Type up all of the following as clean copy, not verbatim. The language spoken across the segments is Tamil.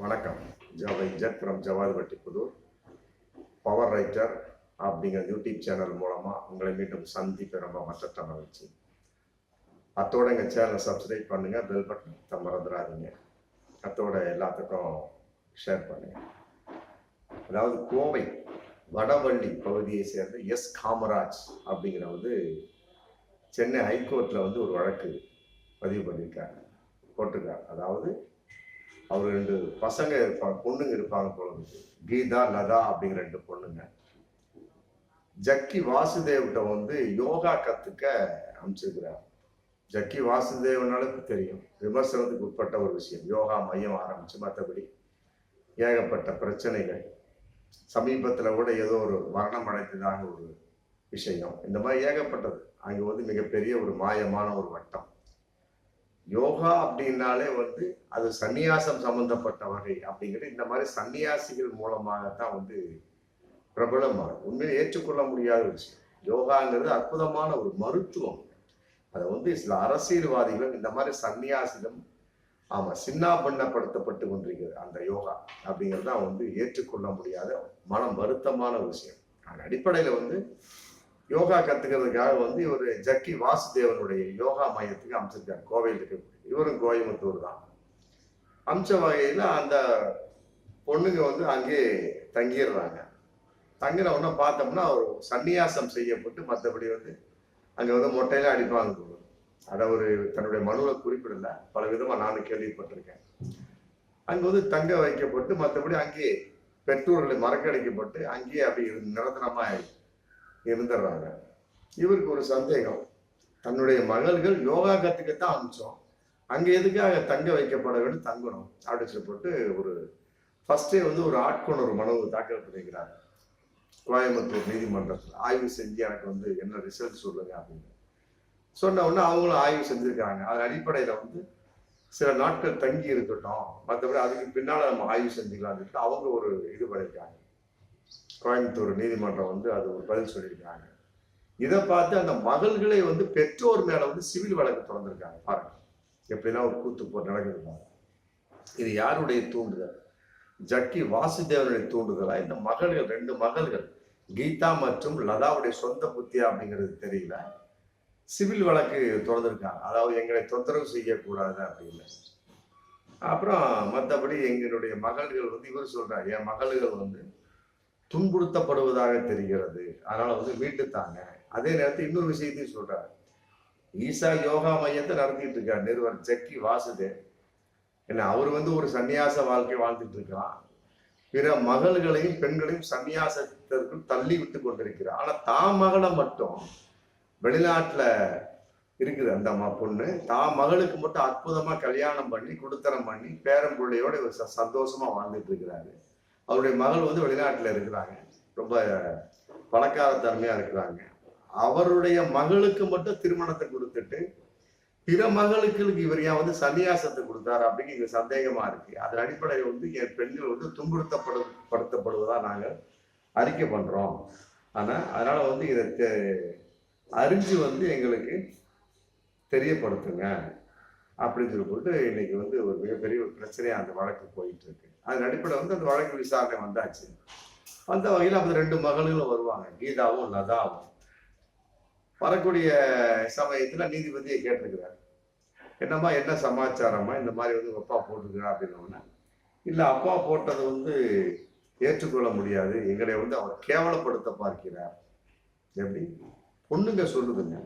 வணக்கம். Jawahar from Javad வட்டிப்புதூர். Power writer அப்படிங்கிற யூடியூப் சேனல் மூலமாக உங்களை மீண்டும் சந்திக்க ரொம்ப மற்ற மகிழ்ச்சி. அத்தோட எங்கள் சேனலை சப்ஸ்கிரைப் பண்ணுங்கள், பெல் பட்டன் மறந்துடாதீங்க. அத்தோட எல்லாத்துக்கும் ஷேர் பண்ணுங்கள். அதாவது கோவை வடவள்ளி பகுதியை சேர்ந்த எஸ் காமராஜ் அப்படிங்கிற சென்னை ஹைகோர்ட்டில் ஒரு வழக்கு பதிவு பண்ணியிருக்காங்க, போட்டிருக்காங்க. அதாவது அவர் 2 பசங்க இருப்பாங்க, பொண்ணுங்க இருப்பாங்க போல இருக்கு. கீதா லதா அப்படிங்கிற 2 பொண்ணுங்க. ஜக்கி வாசுதேவ்கிட்ட யோகா கத்துக்க அமைச்சிருக்கிறார். ஜக்கி வாசுதேவனாலுக்கு தெரியும், விமர்சனத்துக்கு உட்பட்ட ஒரு விஷயம். யோகா மையம் ஆரம்பிச்சு மற்றபடி ஏகப்பட்ட பிரச்சனைகள். சமீபத்தில் கூட ஏதோ ஒரு மரணம் அடைந்ததாக ஒரு விஷயம். இந்த மாதிரி ஏகப்பட்டது. அங்கே மிகப்பெரிய ஒரு மாயமான ஒரு வட்டம். யோகா அப்படின்னாலே அது சந்நியாசம் சம்பந்தப்பட்ட வகை அப்படிங்கிறது. இந்த மாதிரி சன்னியாசிகள் மூலமாகத்தான் பிரபலமாக உண்மையை ஏற்றுக்கொள்ள முடியாத விஷயம். யோகாங்கிறது அற்புதமான ஒரு மருத்துவம். அதை சில அரசியல்வாதிகள் இந்த மாதிரி சன்னியாசிகள் சின்னாபண்ணப்படுத்தப்பட்டு கொண்டிருக்கிறது. அந்த யோகா அப்படிங்கிறது தான் ஏற்றுக்கொள்ள முடியாத மனம் வருத்தமான ஒரு விஷயம். அதன் அடிப்படையில் யோகா கத்துக்கிறதுக்காக இவர் ஜக்கி வாசுதேவனுடைய யோகா மையத்துக்கு அமைச்சிருக்காரு. கோவையில் இருக்கக்கூடிய, இவரும் கோயம்புத்தூர் தான். அம்ச வகையில அந்த பொண்ணுங்க அங்கே தங்கிடுறாங்க. தங்கின உடனே பார்த்தோம்னா ஒரு சந்நியாசம் செய்யப்பட்டு மற்றபடி அங்க மொட்டையில அடிப்பாங்க. அதை ஒரு தன்னுடைய மனுவில் குறிப்பிடல, பல விதமா நானும் கேள்விப்பட்டிருக்கேன். அங்க தங்க வைக்கப்பட்டு மற்றபடி அங்கே பெற்றோர்களை மறக்கடிக்கப்பட்டு அங்கேயே அப்படி நிரந்தரமா இருந்துடுறாங்க. இவருக்கு ஒரு சந்தேகம், தன்னுடைய மகள்கள் யோகா கத்துக்கத்தான் அமிச்சோம், அங்க எதுக்காக தங்க வைக்கப்பட வேண்டும், தங்கணும் அப்படின்னு சொல்லப்பட்டு ஒரு ஃபர்ஸ்டே ஒரு ஆட்கொணர்வு மனு தாக்கல் பண்ணிக்கிறாங்க கோயம்புத்தூர் நீதிமன்றத்தில். ஆய்வு செஞ்சு எனக்கு என்ன ரிசல்ட் சொல்லுங்க அப்படின்னு சொன்ன உடனே அவங்களும் ஆய்வு செஞ்சிருக்காங்க. அதன் அடிப்படையில சில நாட்கள் தங்கி இருக்கட்டும், மற்றபடி அதுக்கு பின்னால நம்ம ஆய்வு செஞ்சுக்கலாம்னு அவங்க ஒரு இது பண்ணியிருக்காங்க. கோயம்புத்தூர் நீதிமன்றம் அது ஒரு பதில் சொல்லியிருக்காங்க. இதை பார்த்து அந்த மகள்களை பெற்றோர் மேல சிவில் வழக்கு தொடர்ந்திருக்காங்க. பாருங்க எப்படிலாம் ஒரு கூத்து நடக்குது. இது யாருடைய தூண்டுதல்? ஜக்கி வாசுதேவனுடைய தூண்டுதலா? இந்த மகள்கள் 2 மகள்கள் கீதா மற்றும் லதாவுடைய சொந்த புத்தியா அப்படிங்கிறது தெரியல. சிவில் வழக்கு தொடர்ந்திருக்காங்க. அதாவது எங்களை தொந்தரவு செய்யக்கூடாது அப்படின்னு. அப்புறம் மற்றபடி எங்களுடைய மகள்கள் இவர் சொல்றாரு, என் மகள்கள் துன்புறுத்தப்படுவதாக தெரிகிறது, அதனால மீட்டுத்தாங்க. அதே நேரத்தில் இன்னொரு விஷயத்தையும் சொல்றாரு. ஈசா யோகா மையத்தை நடத்திட்டு இருக்கார் நிறுவனர் ஜக்கி வாசுதேவ். என்ன அவர் ஒரு சன்னியாச வாழ்க்கை வாழ்ந்துட்டு இருக்கலாம். பிற மகள்களையும் பெண்களையும் சன்னியாசத்திற்கு தள்ளி விட்டு கொண்டிருக்கிறார். ஆனா தான் மகளை மட்டும் வெளிநாட்டுல இருக்குது அந்த பொண்ணு, தான் மகளுக்கு மட்டும் அற்புதமா கல்யாணம் பண்ணி குடுத்தனம் பண்ணி பேரம்பிள்ளையோட சந்தோஷமா வாழ்ந்துட்டு இருக்கிறாரு. அவருடைய மகள் வெளிநாட்டுல இருக்கிறாங்க, ரொம்ப பணக்காரத்தன்மையா இருக்கிறாங்க. அவருடைய மகளுக்கு மட்டும் திருமணத்தை கொடுத்துட்டு பிற மகளுக்கு இவர் ஏன் சன்னியாசத்தை கொடுத்தாரு அப்படிங்கிற சந்தேகமா இருக்கு. அதன் அடிப்படையில் என் பெண்கள் துன்புறுத்தப்படுத்தப்படுவதா நாங்கள் அறிக்கை பண்றோம். ஆனா அதனால இதை அறிஞ்சு எங்களுக்கு தெரியப்படுத்துங்க அப்படின்னு சொல்லிட்டு இன்னைக்கு ஒரு மிகப்பெரிய ஒரு பிரச்சனையா அந்த வழக்கு போயிட்டு இருக்கு. அதன் அடிப்படையில் அந்த வழக்கு விசாரணை வந்தாச்சு. அந்த வகையில் அந்த 2 மகள்களும் வருவாங்க, கீதாவும் லதாவும். வரக்கூடிய சமயத்துல நீதிபதியை கேட்டிருக்கிறார், என்னம்மா என்ன சமாச்சாரமா இந்த மாதிரி அப்பா போட்டிருக்கிறா அப்படின்னா, இல்ல அப்பா போட்டது ஏற்றுக்கொள்ள முடியாது, எங்களை அவர் கேவலப்படுத்த பார்க்கிறார். எப்படி? பொண்ணுங்க சொல்லுதுங்க.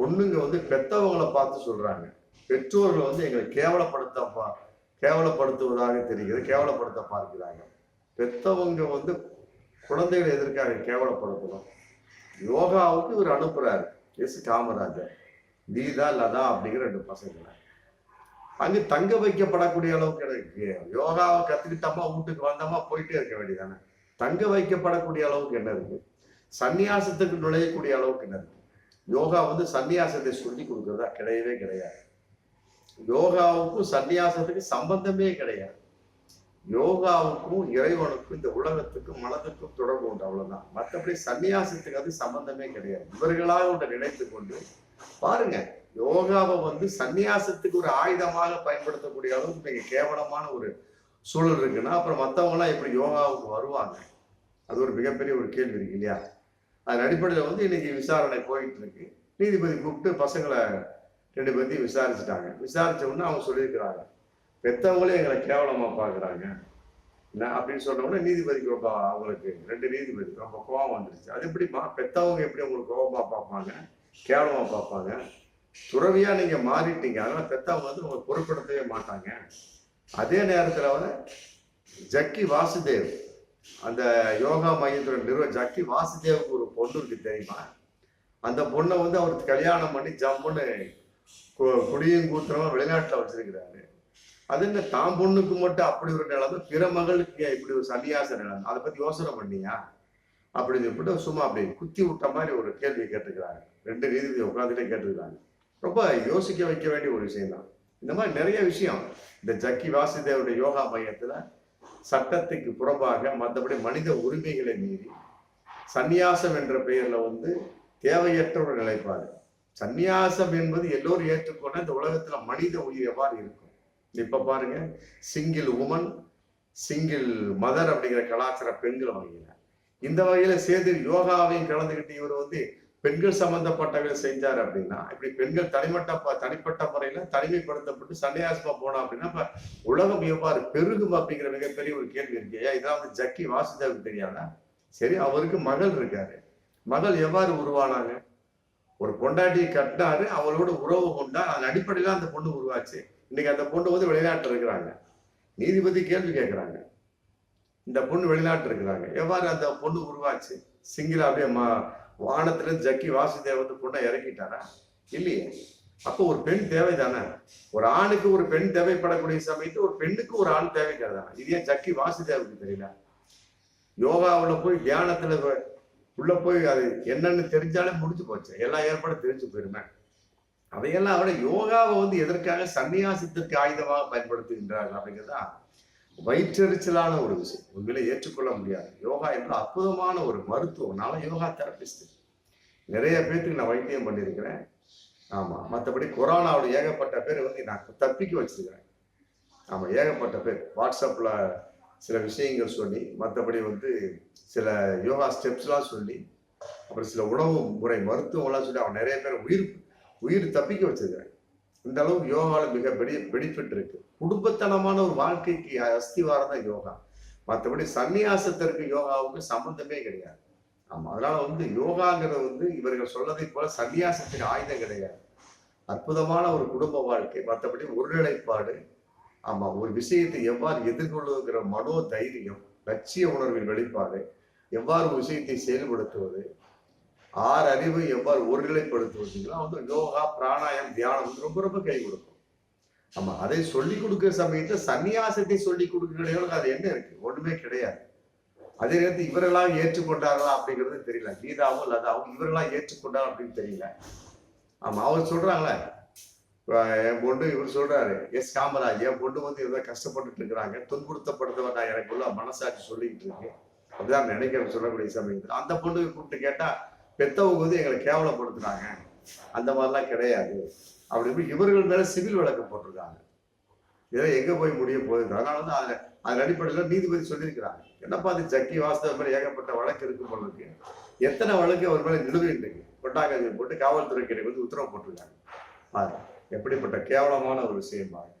பொண்ணுங்க பெத்தவங்களை பார்த்து சொல்றாங்க, பெற்றோர்கள் எங்களை கேவலப்படுத்துவதாக தெரிகிறது, கேவலப்படுத்த பார்க்கிறாங்க. பெத்தவங்க குழந்தைகளை எதற்காக கேவலப்படுத்தணும்? யோகாவுக்கு இவர் அனுப்புறாரு எஸ் காமராஜர், கீதா லதா அப்படிங்கிற 2 பசங்களை. அங்கு தங்க வைக்கப்படக்கூடிய அளவுக்கு எனக்கு யோகாவை கத்துக்கிட்டோமா வீட்டுக்கு வந்தோமா போயிட்டே இருக்க வேண்டியதானே. தங்க வைக்கப்படக்கூடிய அளவுக்கு என்ன இருக்கு? சன்னியாசத்துக்கு நுழையக்கூடிய அளவுக்கு என்ன இருக்கு? யோகா சன்னியாசத்தை சொல்லி கொடுக்கறதா? கிடையவே கிடையாது. யோகாவுக்கும் சன்னியாசத்துக்கு சம்பந்தமே கிடையாது. யோகாவுக்கும் இறைவனுக்கும் இந்த உலகத்துக்கும் மனதுக்கும் தொடர்பு உண்டு, அவ்வளவுதான். மற்றபடி சன்னியாசத்துக்கு அது சம்பந்தமே கிடையாது. இவர்களாக நினைத்து கொண்டு பாருங்க, யோகாவை சன்னியாசத்துக்கு ஒரு ஆயுதமாக பயன்படுத்தக்கூடிய அளவுக்கு மிக கேவலமான ஒரு சூழல் இருக்குன்னா அப்புறம் மற்றவங்களாம் எப்படி யோகாவுக்கு வருவாங்க? அது ஒரு மிகப்பெரிய ஒரு கேள்வி இருக்கு இல்லையா? அதன் அடிப்படையில் வந்து இன்னைக்கு விசாரணை போயிட்டு இருக்கு. நீதிபதி கூப்பிட்டு பசங்களை 2 பேர்த்தையும் விசாரிச்சுட்டாங்க. விசாரிச்ச உடனே அவங்க சொல்லியிருக்கிறாங்க, பெத்தவங்களே எங்களை கேவலமா பாக்குறாங்க என்ன அப்படின்னு சொன்ன உடனே நீதிபதிக்கு ரொம்ப அவங்களுக்கு 2 நீதிபதி ரொம்ப கோபம் வந்துருச்சு. அது எப்படிமா பெத்தவங்க எப்படி உங்களுக்கு கோபமா பார்ப்பாங்க, கேவலமா பார்ப்பாங்க? துறவியா நீங்க மாறிட்டீங்க, அதனால பெத்தவங்க வந்து உங்களை பொருட்படுத்தவே மாட்டாங்க. அதே நேரத்துல வந்து ஜக்கி வாசுதேவ், அந்த யோகா மையத்தோட ஜக்கி வாசுதேவுக்கு ஒரு பொண்ணு இருக்கு தெரியுமா? அந்த பொண்ணை வந்து அவருக்கு கல்யாணம் பண்ணி ஜம்முன்னு குடியும் கூத்துறமா வெளிநாட்டுல வச்சிருக்கிறாரு. அது என்ன தான் பொண்ணுக்கு மட்டும் அப்படி ஒரு நிலைமை, பிற மகளுக்கு இப்படி ஒரு சன்னியாச நிலைமை, அதை பத்தி யோசனை பண்ணியா அப்படின்னு சொல்லிட்டு சும்மா அப்படி குத்தி விட்ட மாதிரி ஒரு கேள்வி கேட்டுக்கிறாங்க. 2 நீதிபதி உட்காந்துட்டே கேட்டுக்கிறாங்க. ரொம்ப யோசிக்க வைக்க வேண்டிய ஒரு விஷயம் தான். இந்த மாதிரி நிறைய விஷயம் இந்த ஜக்கி வாசுதேவனுடைய யோகா மையத்துல சட்டத்துக்கு புறம்பாக மற்றபடி மனித உரிமைகளை மீறி சந்நியாசம் என்ற பெயர்ல வந்து தேவையற்ற ஒரு நிலைப்பாடு. சந்நியாசம் என்பது எல்லோரும் ஏற்றுக்கொண்ட இந்த உலகத்துல மனித உயிர் எவ்வாறு இருக்கும்? இப்ப பாருங்க, சிங்கிள் உமன் சிங்கிள் மதர் அப்படிங்கிற கலாச்சார பெண்கள் வகையில இந்த வகையில சேர்த்து யோகாவையும் கலந்துகிட்டு இவர் வந்து பெண்கள் சம்பந்தப்பட்டவர்கள் செஞ்சாரு அப்படின்னா, இப்படி பெண்கள் தனிப்பட்ட முறையில தனிமைப்படுத்தப்பட்டு சன்னியாசமா போனா அப்படின்னா இப்ப உலகம் எவ்வாறு பெருகும் அப்படிங்கிற மிகப்பெரிய ஒரு கேள்வி இருக்கு. இதெல்லாம் வந்து ஜக்கி வாசுதேவுக்கு தெரியாதா? சரி, அவருக்கு மகள் இருக்காரு. மகள் எவ்வாறு உருவானாங்க? ஒரு பொண்டாட்டியை கட்டினாரு, அவளோட உறவு கொண்டா, அதன் அடிப்படையில அந்த பொண்ணு உருவாச்சு. இன்னைக்கு அந்த பொண்ணு வந்து வெளிநாட்டுல இருக்கிறாங்க. நீதிபதி கேள்வி கேட்கிறாங்க, இந்த பொண்ணு வெளிநாட்டு இருக்கிறாங்க, எவ்வாறு அந்த பொண்ணு உருவாச்சு? சிங்கிளா அப்படியே வானத்துல ஜக்கி வாசுதேவ் வந்து பொண்ணை இறக்கிட்டாரா? இல்லையே. அப்போ ஒரு பெண் தேவைதானே? ஒரு ஆணுக்கு ஒரு பெண் தேவைப்படக்கூடிய சமயத்து ஒரு பெண்ணுக்கு ஒரு ஆண் தேவைக்கிறதா? இது ஏன் ஜக்கி வாசுதேவுக்கு தெரியல? யோகாவுல போய் தியானத்துல உள்ள போய் அது என்னன்னு தெரிஞ்சாலே முடிஞ்சு போச்சு, எல்லா ஏற்பாடும் தெரிஞ்சு போயிருமே. அதையெல்லாம் விட யோகாவை வந்து எதற்காக சன்னியாசத்திற்கு ஆயுதமாக பயன்படுத்துகின்றார்கள் அப்படிங்கிறதா வயிற்றெரிச்சலான ஒரு விஷயம். உண்மையில ஏற்றுக்கொள்ள முடியாது. யோகா என்ற அற்புதமான ஒரு மருத்துவம். நான் யோகா தெரபிஸ்ட், நிறைய பேருக்கு நான் வைத்தியம் பண்ணியிருக்கிறேன். ஆமா, மற்றபடி கொரோனாவோட ஏகப்பட்ட பேர் வந்து நான் தப்பிக்க வச்சிருக்கிறேன். ஆமா, ஏகப்பட்ட பேர் வாட்ஸ்அப்ல சில விஷயங்கள் சொல்லி, மற்றபடி வந்து சில யோகா ஸ்டெப்ஸ்லாம் சொல்லி, அப்புறம் சில உணவு முறை மருத்துவம்லாம் சொல்லி அவன் நிறைய பேர் உயிர் தப்பிக்க வச்சிருக்கிறேன். இந்த அளவுக்கு யோகாவில் மிக பெனிஃபிட் இருக்கு. குடும்பத்தனமான ஒரு வாழ்க்கைக்கு அஸ்திவாரம் தான் யோகா. மற்றபடி சன்னியாசத்திற்கு யோகாவுக்கு சம்பந்தமே கிடையாது. ஆமா, அதனால வந்து யோகாங்கிறது வந்து இவர்கள் சொல்லதை போல சன்னியாசத்துக்கு ஆயுதம் கிடையாது. அற்புதமான ஒரு குடும்ப வாழ்க்கை, மற்றபடி ஒருநிலைப்பாடு. ஆமா, ஒரு விஷயத்தை எவ்வாறு எதிர்கொள்ளுங்கிற மனோ தைரியம், லட்சிய உணர்வின் வெளிப்பாடு, எவ்வாறு ஒரு விஷயத்தை செயல்படுத்துவது, 6 அறிவு எவ்வாறு ஒருநிலைப்படுத்துவதுலாம் வந்து யோகா பிராணாயம் தியானம் வந்து ரொம்ப ரொம்ப கை கொடுக்கும். ஆமா, அதை சொல்லிக் கொடுக்கிற சமயத்தை சன்னியாசத்தை சொல்லிக் கொடுக்கிறவங்களுக்கு அது என்ன இருக்கு? ஒண்ணுமே கிடையாது. அதே நேரத்தில் இவர்களாக ஏற்றுக்கொண்டார்களா அப்படிங்கிறது தெரியல. கீதாவும் லதாவும் இவர்களாக ஏற்றுக்கொண்டாங்க அப்படின்னு தெரியல. ஆமா, அவர் சொல்றாங்களே, என் பொண்ணு இவர் சொல்றாரு, எஸ் காமராஜ், என் பொண்ணு வந்து ஏதோ கஷ்டப்பட்டுட்டு இருக்கிறாங்க, துன்புறுத்தப்படுத்தவன் நான் எனக்குள்ள மனசாட்சி சொல்லிக்கிட்டு இருக்கேன் அப்படிதான் நினைக்கிறேன் சொல்லக்கூடிய சமயத்தில் அந்த பொண்ணுக்கு கூப்பிட்டு கேட்டா பெத்தவங்க வந்து எங்களை கேவலப்படுத்துறாங்க, அந்த மாதிரிலாம் கிடையாது அப்படின்னு இவர்கள் மேல சிவில் வழக்கு போட்டிருக்காங்க. இதெல்லாம் எங்க போய் முடிய போகுது? அதனால வந்து அதன் அடிப்படையில் நீதிபதி சொல்லியிருக்கிறாங்க, என்னப்பா அது ஜக்கி வாசுதேவ் மேல ஏகப்பட்ட வழக்கு இருக்கும் போல இருக்கு, எத்தனை வழக்கு அவர் மேல நிலுவையில் இருக்கு, கொட்டாங்க போட்டு காவல்துறை கிட்ட வந்து உத்தரவு போட்டிருக்காங்க. பாருங்க எப்படிப்பட்ட கேவலமான ஒரு விஷயம் பாருங்க.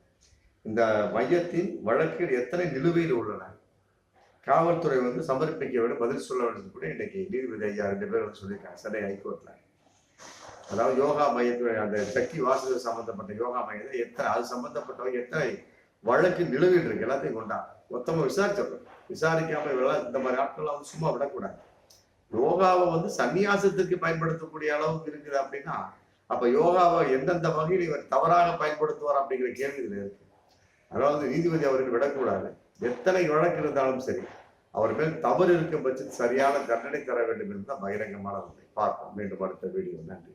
இந்த மையத்தின் வழக்கில் எத்தனை நிலுவையில் உள்ளன, காவல்துறை வந்து சமர்ப்பிக்க விட பதில் சொல்ல வேண்டும் கூட இன்னைக்கு நீதிபதி ஐயா 2 பேர் வந்து சொல்லியிருக்காங்க சென்னை ஹைகோர்ட்ல. அதாவது யோகா மையத்துறை அந்த ஜக்கி வாசுதேவ் சம்பந்தப்பட்ட யோகா மையத்தை எத்தனை அது சம்பந்தப்பட்டவங்க எத்தனை வழக்கு நிலுவையில் இருக்கு எல்லாத்தையும் கொண்டா மொத்தமா விசாரிச்சிடணும். விசாரிக்காம இவெல்லாம் இந்த மாதிரி ஆட்கள்லாம் வந்து சும்மா விடக்கூடாது. யோகாவை வந்து சன்னியாசத்துக்கு பயன்படுத்தக்கூடிய அளவுக்கு இருக்குது அப்படின்னா அப்ப யோகாவை எந்தெந்த வகையில் இவர் தவறாக பயன்படுத்துவார் அப்படிங்கிற கேள்வி இதுல இருக்கு. அதாவது நீதிபதி அவருக்கு விடக்கூடாது. எத்தனை வழக்கு இருந்தாலும் சரி, அவர் மேல் தவறு இருக்கும் பட்சத்தில் சரியான தண்டனை தர வேண்டும் என்றுதான் பகிரங்கமான உண்மை. பார்ப்போம் மீண்டும் அடுத்த வீடியோ. நன்றி.